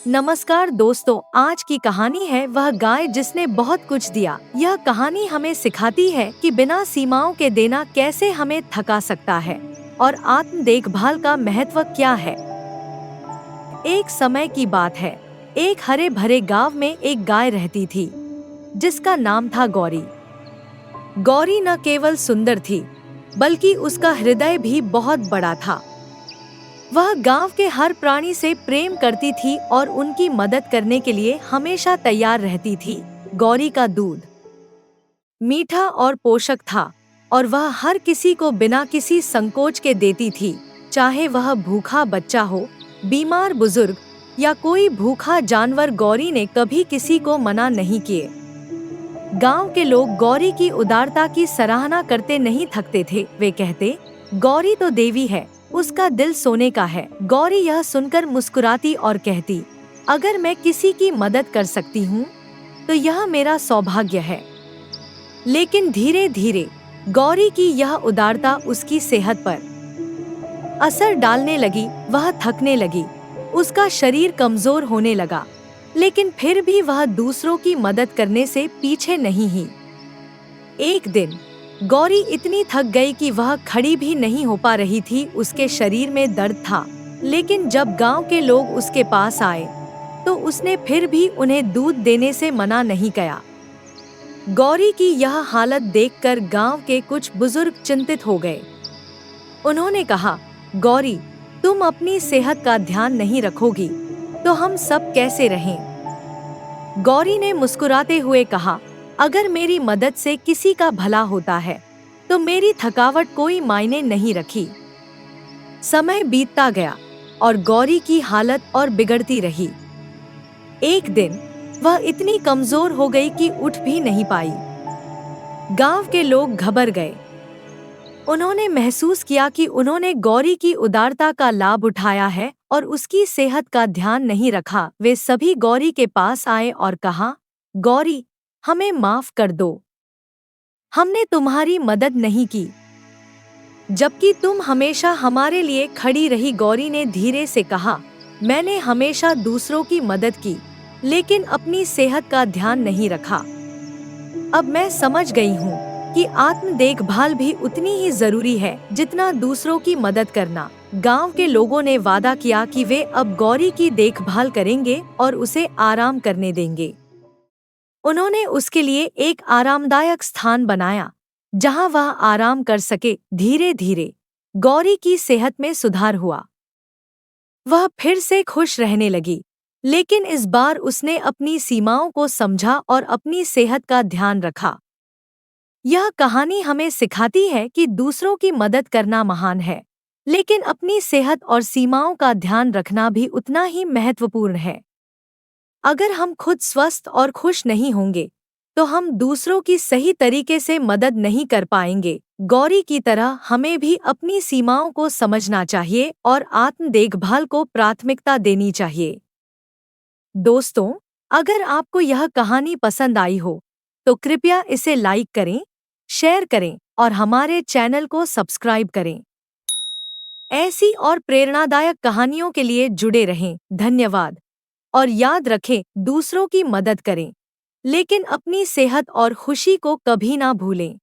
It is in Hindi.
नमस्कार दोस्तों, आज की कहानी है वह गाय जिसने बहुत कुछ दिया। यह कहानी हमें सिखाती है कि बिना सीमाओं के देना कैसे हमें थका सकता है और आत्म देखभाल का महत्व क्या है। एक समय की बात है, एक हरे भरे गांव में एक गाय रहती थी जिसका नाम था गौरी। गौरी न केवल सुंदर थी बल्कि उसका हृदय भी बहुत बड़ा था। वह गांव के हर प्राणी से प्रेम करती थी और उनकी मदद करने के लिए हमेशा तैयार रहती थी। गौरी का दूध मीठा और पोषक था और वह हर किसी को बिना किसी संकोच के देती थी, चाहे वह भूखा बच्चा हो, बीमार बुजुर्ग या कोई भूखा जानवर। गौरी ने कभी किसी को मना नहीं किए। गांव के लोग गौरी की उदारता की सराहना करते नहीं थकते थे। वे कहते, गौरी तो देवी है, उसका दिल सोने का है। गौरी यह सुनकर मुस्कुराती और कहती, अगर मैं किसी की मदद कर सकती हूँ तो यह मेरा सौभाग्य है। लेकिन धीरे धीरे गौरी की यह उदारता उसकी सेहत पर असर डालने लगी। वह थकने लगी, उसका शरीर कमजोर होने लगा, लेकिन फिर भी वह दूसरों की मदद करने से पीछे नहीं हुई। एक दिन गौरी इतनी थक गई कि वह खड़ी भी नहीं हो पा रही थी। उसके शरीर में दर्द था, लेकिन जब गांव के लोग उसके पास आए तो उसने फिर भी उन्हें दूध देने से मना नहीं किया। गौरी की यह हालत देखकर गांव के कुछ बुजुर्ग चिंतित हो गए। उन्होंने कहा, गौरी, तुम अपनी सेहत का ध्यान नहीं रखोगी तो हम सब कैसे रहें? गौरी ने मुस्कुराते हुए कहा, अगर मेरी मदद से किसी का भला होता है तो मेरी थकावट कोई मायने नहीं रखी। समय बीतता गया और गौरी की हालत और बिगड़ती रही। एक दिन वह इतनी कमजोर हो गई कि उठ भी नहीं पाई। गांव के लोग घबरा गए। उन्होंने महसूस किया कि उन्होंने गौरी की उदारता का लाभ उठाया है और उसकी सेहत का ध्यान नहीं रखा। वे सभी गौरी के पास आए और कहा, गौरी, हमें माफ कर दो, हमने तुम्हारी मदद नहीं की, जबकि तुम हमेशा हमारे लिए खड़ी रही। गौरी ने धीरे से कहा, मैंने हमेशा दूसरों की मदद की, लेकिन अपनी सेहत का ध्यान नहीं रखा। अब मैं समझ गई हूँ कि आत्म देखभाल भी उतनी ही जरूरी है जितना दूसरों की मदद करना। गांव के लोगों ने वादा किया कि वे अब गौरी की देखभाल करेंगे और उसे आराम करने देंगे। उन्होंने उसके लिए एक आरामदायक स्थान बनाया जहां वह आराम कर सके। धीरे धीरे गौरी की सेहत में सुधार हुआ। वह फिर से खुश रहने लगी, लेकिन इस बार उसने अपनी सीमाओं को समझा और अपनी सेहत का ध्यान रखा। यह कहानी हमें सिखाती है कि दूसरों की मदद करना महान है, लेकिन अपनी सेहत और सीमाओं का ध्यान रखना भी उतना ही महत्वपूर्ण है। अगर हम खुद स्वस्थ और खुश नहीं होंगे तो हम दूसरों की सही तरीके से मदद नहीं कर पाएंगे। गौरी की तरह हमें भी अपनी सीमाओं को समझना चाहिए और आत्म देखभाल को प्राथमिकता देनी चाहिए। दोस्तों, अगर आपको यह कहानी पसंद आई हो तो कृपया इसे लाइक करें, शेयर करें और हमारे चैनल को सब्सक्राइब करें। ऐसी और प्रेरणादायक कहानियों के लिए जुड़े रहें। धन्यवाद। और याद रखें, दूसरों की मदद करें, लेकिन अपनी सेहत और खुशी को कभी ना भूलें।